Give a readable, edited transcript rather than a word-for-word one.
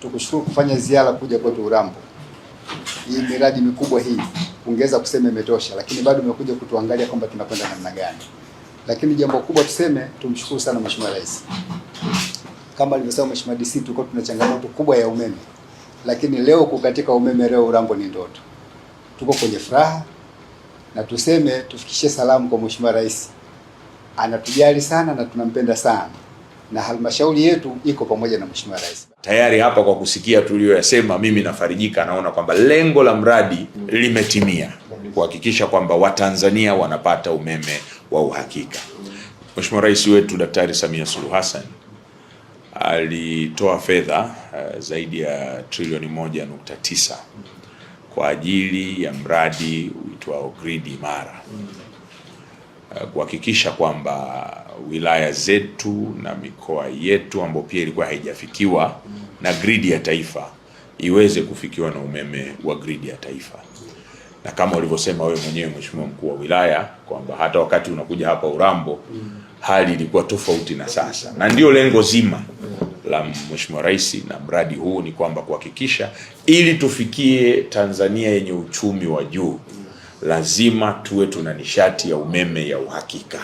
tukushukuru kufanya ziara kuja kwetu Urambo. Hii miradi mikubwa hii ungeweza kusema imetosha, lakini bado umekuja kutuangalia kwamba tunakwenda namna gani. Lakini jambo kubwa tuseme, tumshukuru sana Mheshimiwa Rais. Kama alivyosema Mheshimiwa DC, tulikuwa tuna changamoto kubwa ya umeme. Lakini leo kukatika umeme leo Urambo ni ndoto. Tuko kwenye furaha na tuseme tufikishie salamu kwa Mheshimiwa Rais. Anatujali sana na tunampenda sana. Na halmashauri yetu iko pamoja na Mheshimiwa Rais. Tayari hapa kwa kusikia tuliyoyasema, mimi nafarijika, naona kwamba lengo la mradi limetimia, kuhakikisha kwamba Watanzania wanapata umeme wa uhakika. Mheshimiwa Rais wetu Daktari Samia Suluhu Hassan alitoa fedha zaidi ya trilioni 1.9 kwa ajili ya mradi uitwao Grid Imara, kuhakikisha kwamba wilaya zetu na mikoa yetu ambayo pia ilikuwa haijafikiwa na gridi ya taifa iweze kufikiwa na umeme wa gridi ya taifa. Na kama ulivyosema wewe mwenyewe Mheshimiwa Mkuu wa Wilaya kwamba hata wakati unakuja hapa Urambo hali ilikuwa tofauti na sasa, na ndio lengo zima la Mheshimiwa Rais na mradi huu ni kwamba kuhakikisha ili tufikie Tanzania yenye uchumi wa juu lazima tuwe tuna nishati ya umeme ya uhakika.